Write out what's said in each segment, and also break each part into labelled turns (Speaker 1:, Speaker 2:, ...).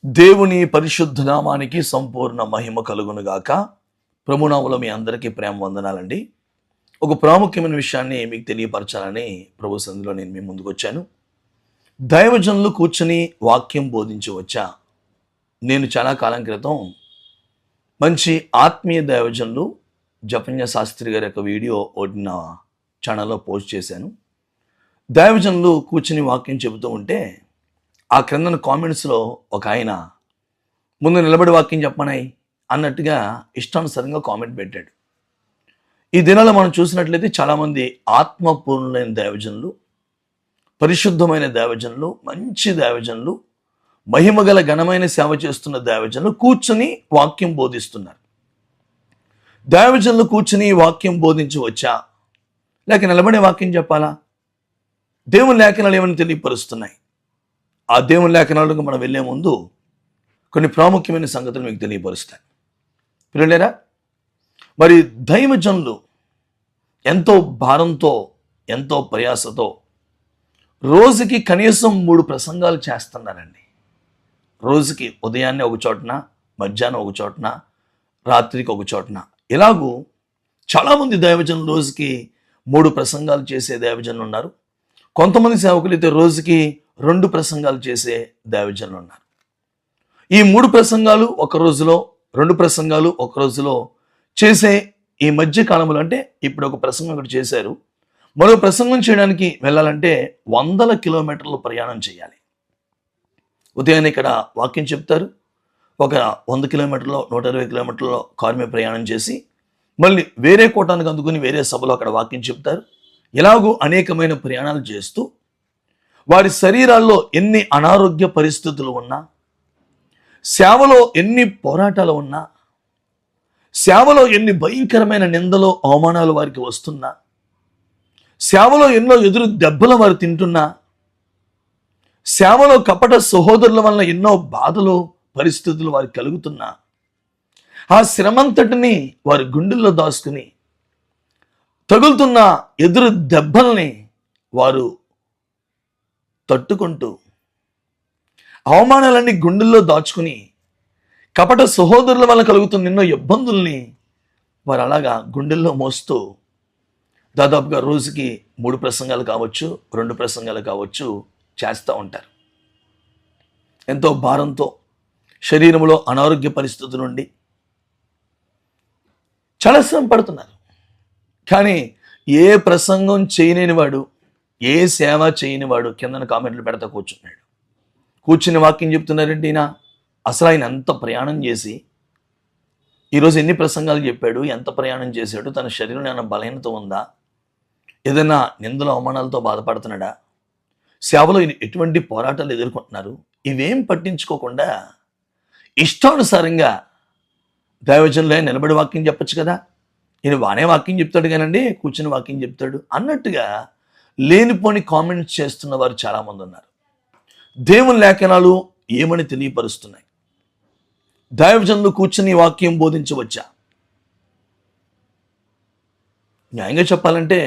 Speaker 1: దేవుని పరిశుద్ధ నామానికి సంపూర్ణ మహిమ కలుగునుగాక. ప్రభునామములో మీ అందరికీ ప్రేమ వందనాలండి. ఒక ప్రాముఖ్యమైన విషయాన్ని మీకు తెలియపరచాలని ప్రభు సన్నిధిలో నేను మీ ముందుకు వచ్చాను. దైవజనులు కూర్చొని వాక్యం బోధించవచ్చా? నేను చాలా కాలం క్రితం మంచి ఆత్మీయ దైవజనులు జపన్య శాస్త్రి గారి యొక్క వీడియో ఒకటి నా ఛానల్లో పోస్ట్ చేశాను. దైవజనులు కూర్చొని వాక్యం చెబుతూ ఉంటే ఆ క్రిందన కామెంట్స్లో ఒక ఆయన ముందు నిలబడి వాక్యం చెప్పమన్నాయి అన్నట్టుగా ఇష్టానుసారంగా కామెంట్ పెట్టాడు. ఈ దినాల్లో మనం చూసినట్లయితే చాలామంది ఆత్మపూర్ణులైన దైవజనులు, పరిశుద్ధమైన దైవజనులు, మంచి దైవజనులు, మహిమగల ఘనమైన సేవ చేస్తున్న దైవజనులు కూర్చొని వాక్యం బోధిస్తున్నారు. దైవజనులు కూర్చొని వాక్యం బోధించవచ్చా, లేక నిలబడే వాక్యం చెప్పాలా? దేవుని లేఖనాలు ఏమని తెలియపరుస్తున్నాయి? ఆ దేవుని లేఖనాలకు మనం వెళ్ళే ముందు కొన్ని ప్రాముఖ్యమైన సంగతులు మీకు తెలియపరుస్తాయి. పిల్లలేరా, మరి దైవజనులు ఎంతో భారంతో, ఎంతో ప్రయాసతో రోజుకి కనీసం 3 ప్రసంగాలు చేస్తున్నారండి. రోజుకి ఉదయాన్నే ఒక చోటన, మధ్యాహ్నం ఒక చోటన, రాత్రికి ఒక చోటన. ఇలాగూ చాలామంది దైవజనులు రోజుకి 3 ప్రసంగాలు చేసే దైవజనులు ఉన్నారు. కొంతమంది సేవకులు అయితే రోజుకి 2 ప్రసంగాలు చేసే దైవజనులు ఉన్నారు. ఈ 3 ప్రసంగాలు ఒక రోజులో, 2 ప్రసంగాలు ఒక రోజులో చేసే ఈ మధ్య కాలంలో, అంటే ఇప్పుడు ఒక ప్రసంగం ఒకటి చేశారు, మరో ప్రసంగం చేయడానికి వెళ్ళాలంటే 100 కిలోమీటర్లు ప్రయాణం చేయాలి. ఉదయాన్నే ఇక్కడ వాక్యం చెప్తారు, ఒక 100 కిలోమీటర్లో, 120 కిలోమీటర్లో కారు మీద ప్రయాణం చేసి మళ్ళీ వేరే కోటానికి అందుకుని వేరే సభలో అక్కడ వాక్యం చెప్తారు. ఇలాగూ అనేకమైన ప్రయాణాలు చేస్తూ వారి శరీరాల్లో ఎన్ని అనారోగ్య పరిస్థితులు ఉన్నా, సేవలో ఎన్ని పోరాటాలు ఉన్నా, సేవలో ఎన్ని భయంకరమైన నిందలు, అవమానాలు వారికి వస్తున్నా, సేవలో ఎన్నో ఎదురు దెబ్బలు వారు తింటున్నా, సేవలో కపట సహోదరుల వలన ఎన్నో బాధలు, పరిస్థితులు వారికి కలుగుతున్నా, ఆ శ్రమంతటిని వారి గుండెల్లో దాచుకుని తగులుతున్న ఎదురు దెబ్బల్ని వారు తట్టుకుంటూ, అవమానాలన్నీ గుండెల్లో దాచుకుని, కపట సహోదరుల వల్ల కలుగుతున్న ఎన్నో ఇబ్బందుల్ని వారు అలాగా గుండెల్లో మోస్తూ దాదాపుగా రోజుకి 3 ప్రసంగాలు కావచ్చు, 2 ప్రసంగాలు కావచ్చు చేస్తూ ఉంటారు. ఎంతో భారంతో, శరీరంలో అనారోగ్య పరిస్థితుల నుండి చాలా శ్రమ పడుతున్నారు. కానీ ఏ ప్రసంగం చేయలేని వాడు, ఏ సేవ చేయనివాడు కిందన కామెంట్లు పెడతా కూర్చున్నాడు. కూర్చుని వాక్యం చెప్తున్నారంటే ఈయన అసలు ఆయన ఎంత ప్రయాణం చేసి ఈరోజు ఎన్ని ప్రసంగాలు చెప్పాడు, ఎంత ప్రయాణం చేశాడు, తన శరీరంలో ఏమైనా బలహీనత ఉందా, ఏదైనా నిందల అవమానాలతో బాధపడుతున్నాడా, సేవలో ఎటువంటి పోరాటాలు ఎదుర్కొంటున్నారు, ఇవేం పట్టించుకోకుండా ఇష్టానుసారంగా దైవజనులే నిలబడి వాక్యం చెప్పచ్చు కదా, ఈయన బాగానే వాక్యం చెప్తాడు కానండి, కూర్చుని వాక్యం చెప్తాడు అన్నట్టుగా లేనిపోని కామెంట్స్ చేస్తున్న వారు చాలామంది ఉన్నారు. దేవుని లేఖనాలు ఏమని తెలియపరుస్తున్నాయి? దైవజనులు కూర్చుని వాక్యం బోధించవచ్చా? న్యాయంగా చెప్పాలంటే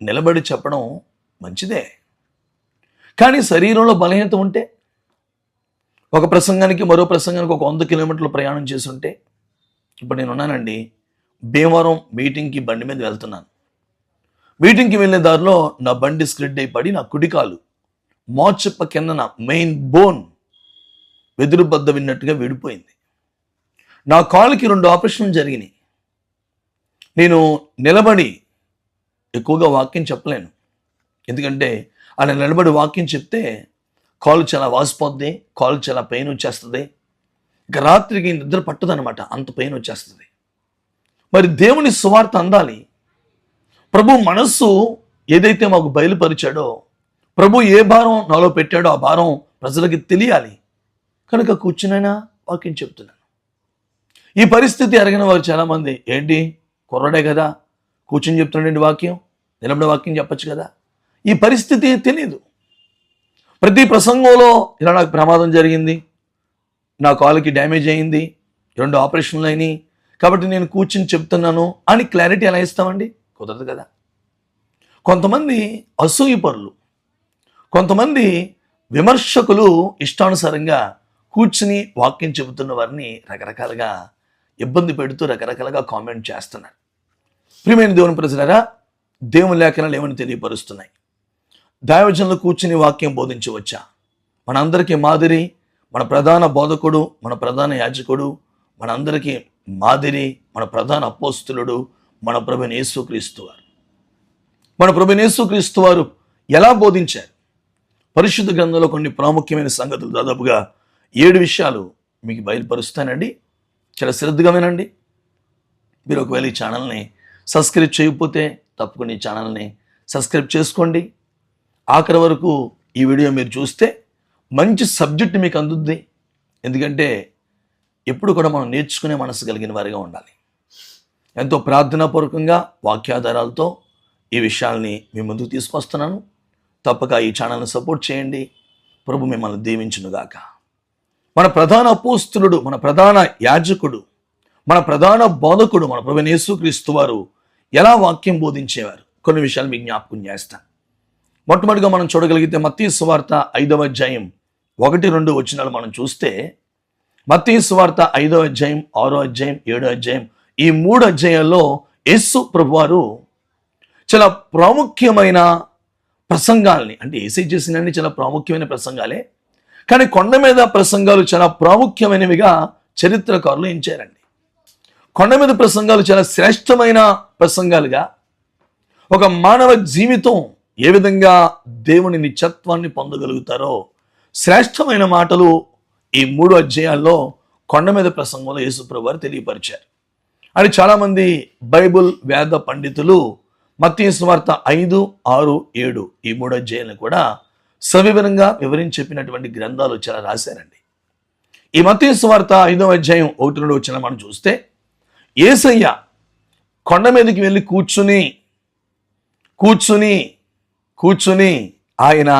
Speaker 1: నిలబడి చెప్పడం మంచిదే. కానీ శరీరంలో బలహీనత ఉంటే, ఒక ప్రసంగానికి మరో ప్రసంగానికి ఒక 100 కిలోమీటర్లు ప్రయాణం చేస్తుంటే, ఇప్పుడు నేను ఉన్నానండి, భీమవరం మీటింగ్కి బండి మీద వెళ్తున్నాను. మీటింగ్కి వెళ్ళే దారిలో నా బండి స్కిడ్ అయి పడి నా కుడికాలు మోచెప్ప కిందన మెయిన్ బోన్ వెదురు బద్ద విన్నట్టుగా విడిపోయింది. నా కాలుకి 2 ఆపరేషన్లు జరిగినాయి. నేను నిలబడి ఎక్కువగా వాక్యం చెప్పలేను, ఎందుకంటే అలా నిలబడి వాక్యం చెప్తే కాలు చాలా వాసిపోద్ది, కాలు చాలా పెయిన్ వచ్చేస్తుంది, ఇక రాత్రికి నిద్ర పట్టదనమాట, అంత పెయిన్ వచ్చేస్తుంది. మరి దేవుని సువార్త అందాలి. ప్రభు మనస్సు ఏదైతే మాకు బయలుపరిచాడో, ప్రభు ఏ భారం నాలో పెట్టాడో ఆ భారం ప్రజలకి తెలియాలి. కనుక కూర్చునైనా వాక్యం చెప్తున్నాను. ఈ పరిస్థితి ఎరగిన వారు చాలామంది, ఏంటి కుర్రడే కదా కూర్చుని చెప్తున్నాడండి వాక్యం, నిలబడి వాక్యం చెప్పచ్చు కదా, ఈ పరిస్థితి తెలియదు. ప్రతి ప్రసంగంలో ఇలా నాకు ప్రమాదం జరిగింది, నా కాలుకి డ్యామేజ్ అయింది, 2 ఆపరేషన్లు అయినాయి, కాబట్టి నేను కూర్చుని చెప్తున్నాను అని క్లారిటీ ఎలా ఇస్తామండి? కుదరదు కదా. కొంతమంది అసూయపరులు, కొంతమంది విమర్శకులు ఇష్టానుసారంగా కూర్చుని వాక్యం చెబుతున్న వారిని రకరకాలుగా ఇబ్బంది పెడుతూ రకరకాలుగా కామెంట్ చేస్తున్నారు. ప్రియమైన దేవుని ప్రజలారా, దేవుని లేఖనాలు ఏమని తెలియపరుస్తున్నాయి? దైవజనులు కూర్చుని వాక్యం బోధించవచ్చా? మనందరికీ మాదిరి మన ప్రధాన బోధకుడు, మన ప్రధాన యాజకుడు, మనందరికీ మాదిరి మన ప్రధాన అపోస్తులుడు మన ప్రభువైన యేసుక్రీస్తు వారు. మన ప్రభువైన యేసుక్రీస్తు వారు ఎలా బోధించారు? పరిశుద్ధ గ్రంథంలో కొన్ని ప్రాముఖ్యమైన సంగతులు, దాదాపుగా 7 విషయాలు మీకు బయలుపరుస్తానండి. చాలా శ్రద్ధగా వినండి. మీరు ఒకవేళ ఈ ఛానల్ని సబ్స్క్రైబ్ చేయకపోతే తప్పకుండా ఈ ఛానల్ని సబ్స్క్రైబ్ చేసుకోండి. ఆఖరి వరకు ఈ వీడియో మీరు చూస్తే మంచి సబ్జెక్ట్ మీకు అందుద్ది. ఎందుకంటే ఎప్పుడు కూడా మనం నేర్చుకునే మనసు కలిగిన వారిగా ఉండాలి. ఎంతో ప్రార్థనాపూర్వకంగా వాక్యాధారాలతో ఈ విషయాల్ని మీ ముందుకు తీసుకొస్తున్నాను. తప్పక ఈ ఛానల్ని సపోర్ట్ చేయండి. ప్రభు మిమ్మల్ని దీవించునుగాక. మన ప్రధాన అపోస్తులుడు, మన ప్రధాన యాజకుడు, మన ప్రధాన బోధకుడు మన ప్రభువైన యేసుక్రీస్తు వారు ఎలా వాక్యం బోధించేవారు? కొన్ని విషయాలు మీకు జ్ఞాపకం చేస్తాను. మొట్టమొదటిగా మనం చూడగలిగితే మత్తయి సువార్త 5వ అధ్యాయం 1-2 వచనాలు మనం చూస్తే, మత్తయి సువార్త 5వ అధ్యాయం, 6వ అధ్యాయం, 7వ అధ్యాయం, ఈ 3 అధ్యాయాల్లో యేసు ప్రభువారు చాలా ప్రాముఖ్యమైన ప్రసంగాల్ని, అంటే యేసయ్య చేసినన్ని చాలా ప్రాముఖ్యమైన ప్రసంగాలే, కానీ కొండ మీద ప్రసంగాలు చాలా ప్రాముఖ్యమైనవిగా చరిత్రకారులు ఎంచారండి. కొండ మీద ప్రసంగాలు చాలా శ్రేష్టమైన ప్రసంగాలుగా, ఒక మానవ జీవితం ఏ విధంగా దేవుని నిత్యత్వాన్ని పొందగలుగుతారో శ్రేష్టమైన మాటలు ఈ 3 అధ్యాయాల్లో కొండ మీద ప్రసంగంలో యేసుప్రభువు వారు తెలియపరిచారు. అని చాలామంది బైబుల్ వేద పండితులు మత్తయి సువార్త 5, 6, 7 ఈ 3 అధ్యాయాలను కూడా సవివరంగా వివరించి చెప్పినటువంటి గ్రంథాలు చాలా రాశారండి. ఈ మత్తయి సువార్త 5వ అధ్యాయం 1-2 వచ్చిన మనం చూస్తే, యేసయ్య కొండ మీదకి వెళ్ళి కూర్చుని ఆయన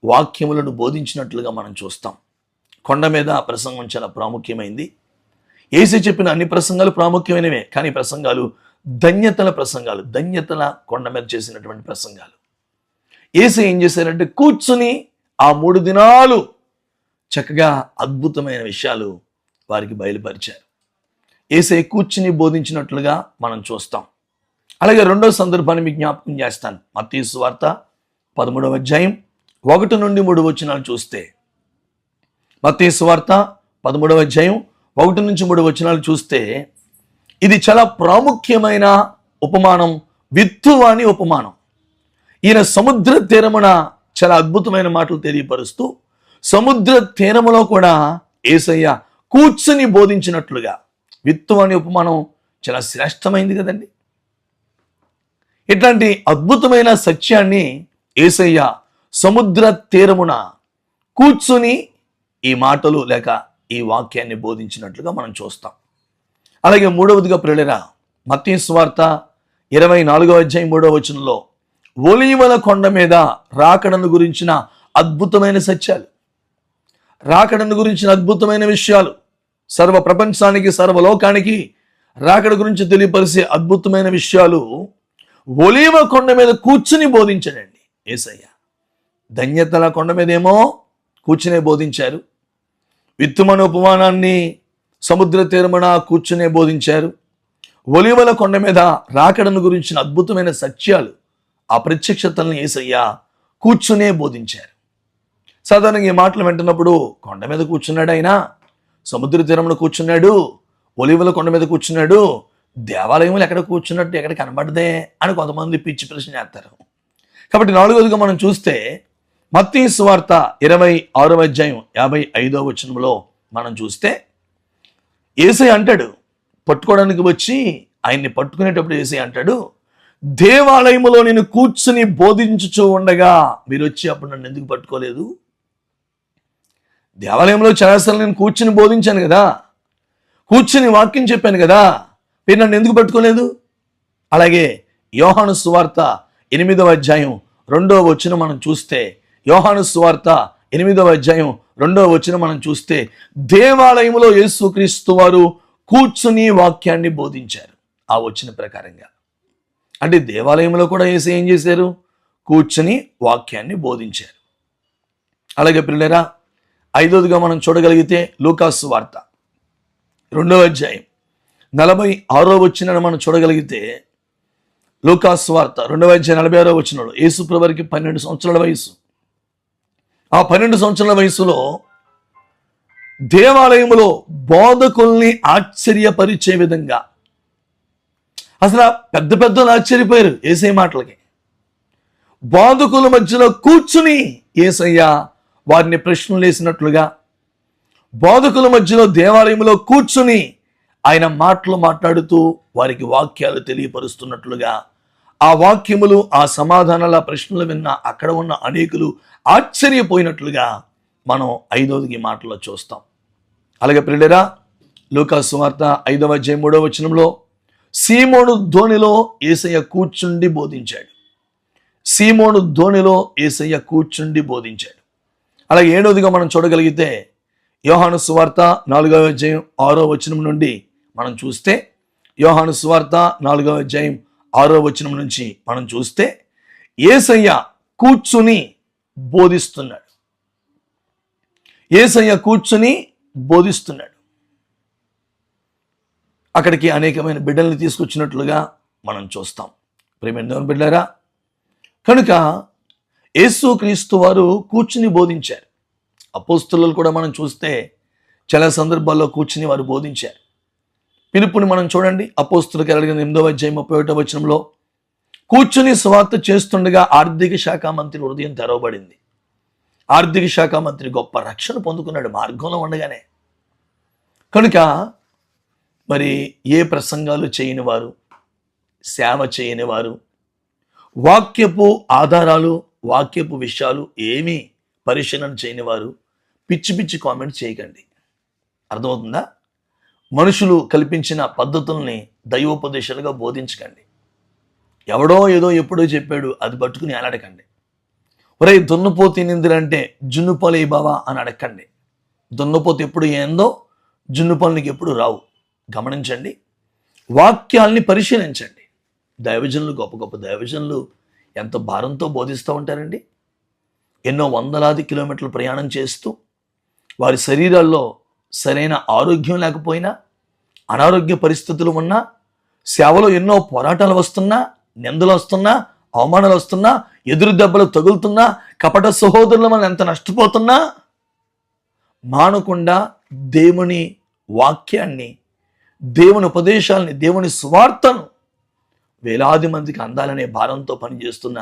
Speaker 1: వాక్యములను బోధించినట్లుగా మనం చూస్తాం. కొండ మీద ప్రసంగం చాలా ప్రాముఖ్యమైంది. యేసయ్య చెప్పిన అన్ని ప్రసంగాలు ప్రాముఖ్యమైనవే, కానీ ప్రసంగాలు ధన్యతల ప్రసంగాలు, ధన్యతల కొండ మీద చేసినటువంటి ప్రసంగాలు. యేసయ్య ఏం చేశారంటే కూర్చుని ఆ 3 దినాలు చక్కగా అద్భుతమైన విషయాలు వారికి బయలుపరిచారు. యేసయ్య కూర్చుని బోధించినట్లుగా మనం చూస్తాం. అలాగే రెండో సందర్భాన్ని మీకు జ్ఞాపకం చేస్తాను. మత్తయి సువార్త 13వ అధ్యాయం 1-3 వచనాలు చూస్తే, మత్తయి సువార్త 13వ అధ్యాయం 1-3 వచనాలు చూస్తే, ఇది చాలా ప్రాముఖ్యమైన ఉపమానం, విత్తువాని ఉపమానం. ఈయన సముద్ర తీరమున చాలా అద్భుతమైన మాటలు తెలియపరుస్తూ, సముద్ర తీరములో కూడా యేసయ్య కూర్చుని బోధించినట్లుగా, విత్తువాని ఉపమానం చాలా శ్రేష్టమైంది కదండి. ఇట్లాంటి అద్భుతమైన సత్యాన్ని యేసయ్య సముద్ర తీరమున కూర్చుని ఈ మాటలు లేక ఈ వాక్యాన్ని బోధించినట్లుగా మనం చూస్తాం. అలాగే మూడవదిగా ప్రియులారా, మత్తయి సువార్త 24వ అధ్యాయం 3వ వచనంలో ఒలీవల కొండ మీద రాకడను గురించిన అద్భుతమైన సత్యాలు, రాకడను గురించిన అద్భుతమైన విషయాలు, సర్వ ప్రపంచానికి సర్వలోకానికి రాకడ గురించి తెలియపరిచే అద్భుతమైన విషయాలు ఒలీవ కొండ మీద కూర్చుని బోధించాడండి యేసయ్య. ధన్యతల కొండ మీద ఏమో కూర్చునే బోధించారు, విత్తుమన ఉపమానాన్ని సముద్ర తీరమున కూర్చునే బోధించారు. ఒలీవల కొండ మీద రాకడను గురించిన అద్భుతమైన సత్యాలు, ఆ ప్రత్యక్షతలను యేసయ్య కూర్చునే బోధించారు. సాధారణంగా ఈ మాటలు వింటున్నప్పుడు కొండ మీద కూర్చున్నాడు, ఆయన సముద్ర తీరమున కూర్చున్నాడు, ఒలీవల కొండ మీద కూర్చున్నాడు, దేవాలయంలో ఎక్కడ కూర్చున్నట్టు ఎక్కడ కనబడదే అని కొంతమంది పిచ్చి ప్రశ్న చేస్తారు. కాబట్టి 4వదిగా మనం చూస్తే మత్తయి సువార్త 26వ అధ్యాయం 55వ వచనంలో మనం చూస్తే, యేసయ్య అంటాడు, పట్టుకోవడానికి వచ్చి ఆయన్ని పట్టుకునేటప్పుడు యేసయ్య అంటాడు, దేవాలయములో నేను కూర్చుని బోధించుచూ ఉండగా మీరు వచ్చి అప్పుడు నన్ను ఎందుకు పట్టుకోలేదు? దేవాలయంలో చాలాసార్లు నేను కూర్చుని బోధించాను కదా, కూర్చుని వాక్యం చెప్పాను కదా, మీరు నన్ను ఎందుకు పట్టుకోలేదు? అలాగే యోహాను సువార్త 8వ అధ్యాయం 2వ వచనం మనం చూస్తే, యోహాను సువార్త 8వ అధ్యాయం 2వ వచనం మనం చూస్తే, దేవాలయంలో యేసుక్రీస్తు వారు కూర్చుని వాక్యాన్ని బోధించారు ఆ వచన ప్రకారంగా. అంటే దేవాలయంలో కూడా యేసయ్య ఏం చేశారు? కూర్చుని వాక్యాన్ని బోధించారు. అలాగే పిల్లరా, ఐదవదిగా మనం చూడగలిగితే లూకాసు వార్త 2వ అధ్యాయం 46వ వచనాన్ని మనం చూడగలిగితే, లూకాసు వార్త 2వ అధ్యాయం 46వ వచనంలో యేసు ప్రభువుకి 12 సంవత్సరాల వయసు. ఆ 12 సంవత్సరాల వయసులో దేవాలయంలో బోధకుల్ని ఆశ్చర్యపరిచే విధంగా, అసలు పెద్ద పెద్దలు ఆశ్చర్యపోయారు యేసయ్య మాటలకి. బోధకుల మధ్యలో కూర్చుని యేసయ్య వారిని ప్రశ్నలు వేసినట్లుగా, బోధకుల మధ్యలో దేవాలయంలో కూర్చుని ఆయన మాటలు మాట్లాడుతూ వారికి వాక్యాలు తెలియపరుస్తున్నట్లుగా, ఆ వాక్యములు, ఆ సమాధానాల ప్రశ్నలు విన్న అక్కడ ఉన్న అనేకులు ఆశ్చర్యపోయినట్లుగా మనం 5వ మాటలో చూస్తాం. అలాగే ప్రియులారా, లూకాసు వార్త 5వ అధ్యాయం 3వ వచనంలో సీమోను ధోనిలో యేసయ్య కూర్చుండి బోధించాడు. సీమోను ధోనిలో యేసయ్య కూర్చుండి బోధించాడు. అలాగే 7వదిగా మనం చూడగలిగితే యోహాను సువార్త 4వ అధ్యాయం 6వ వచనం నుండి మనం చూస్తే, యోహాను సువార్త 4వ అధ్యాయం 6వ వచనం నుంచి మనం చూస్తే యేసయ్య కూర్చుని బోధిస్తున్నాడు. యేసయ్య కూర్చుని బోధిస్తున్నాడు. అక్కడికి అనేకమైన బిడ్డల్ని తీసుకొచ్చినట్లుగా మనం చూస్తాం. ప్రియమైన దేవుని బిడ్డలారా, కనుక యేసుక్రీస్తు వారు కూర్చుని బోధించారు. అపోస్తలులు కూడా మనం చూస్తే చాలా సందర్భాల్లో కూర్చుని వారు బోధించారు. పిలుపుని మనం చూడండి, అపోస్తలులకు 8వ అధ్యాయం 31వ వచనంలో కూర్చుని సువార్త చేస్తుండగా ఆర్థిక శాఖ మంత్రి హృదయం తెరవబడింది. ఆర్థిక శాఖ మంత్రి గొప్ప రక్షణ పొందుకున్నాడు మార్గంలో ఉండగానే. కనుక మరి ఏ ప్రసంగాలు చేయని వారు, సేవ చేయని వారు, వాక్యపు ఆధారాలు, వాక్యపు విషయాలు ఏమీ పరిశీలన చేయని వారు పిచ్చి పిచ్చి కామెంట్స్ చేయకండి. అర్థమవుతుందా? మనుషులు కల్పించిన పద్ధతుల్ని దైవోపదేశాలుగా బోధించకండి. ఎవడో ఏదో ఎప్పుడో చెప్పాడు అది పట్టుకుని అడగండి. ఒరే దున్నపోతు నిందిరంటే జున్నుపాలు ఏ బావా అని అడగండి. దున్నపోతు ఎప్పుడు ఏందో జున్నుపాలు ఎప్పుడు రావు. గమనించండి, వాక్యాల్ని పరిశీలించండి. దైవజనులు, గొప్ప గొప్ప దైవజనులు ఎంత భారంతో బోధిస్తూ ఉంటారండి. ఎన్నో వందలాది కిలోమీటర్లు ప్రయాణం చేస్తూ వారి శరీరాల్లో సరైన ఆరోగ్యం లేకపోయినా, అనారోగ్య పరిస్థితులు ఉన్నా, సేవలో ఎన్నో పోరాటాలు వస్తున్నా, నిందలు వస్తున్నా, అవమానాలు వస్తున్నా, ఎదురు దెబ్బలు తగులుతున్నా, కపట సహోదరులు మనం ఎంత నష్టపోతున్నా మానకుండా దేవుని వాక్యాన్ని, దేవుని ఉపదేశాలని, దేవుని స్వార్థను వేలాది మందికి అందాలనే భారంతో పనిచేస్తున్న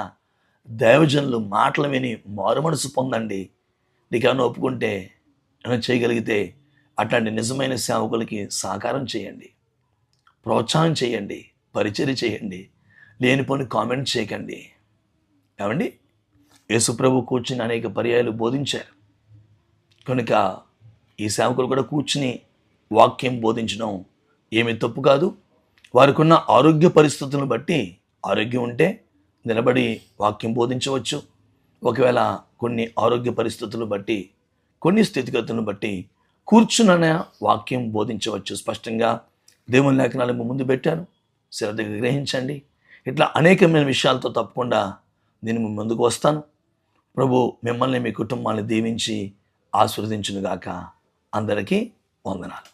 Speaker 1: దైవజనులు మాటలు విని మారుమనసు పొందండి. నీకేమైనా ఒప్పుకుంటే, ఏమైనా చేయగలిగితే అట్లాంటి నిజమైన సేవకులకి సహకారం చేయండి, ప్రోత్సాహం చేయండి, పరిచర్య చేయండి. లేనిపోని కామెంట్ చేయకండి. ఏమండి, యేసుప్రభు కూర్చుని అనేక పర్యాయాలు బోధించారు. కనుక ఈ సేవకులు కూడా కూర్చుని వాక్యం బోధించడం ఏమీ తప్పు కాదు. వారికి ఉన్న ఆరోగ్య పరిస్థితులను బట్టి, ఆరోగ్యం ఉంటే నిలబడి వాక్యం బోధించవచ్చు. ఒకవేళ కొన్ని ఆరోగ్య పరిస్థితులను బట్టి, కొన్ని స్థితిగతులను బట్టి కూర్చున్న వాక్యం బోధించవచ్చు. స్పష్టంగా దేవుని లేఖనాలు ముందు పెట్టాను, శ్రద్ధగా గ్రహించండి. ఇట్లా అనేకమైన విషయాలతో తప్పకుండా నేను మీ ముందుకు వస్తాను. ప్రభు మిమ్మల్ని, మీ కుటుంబాన్ని దీవించి ఆశీర్వదించునుగాక. అందరికీ వందనాలు.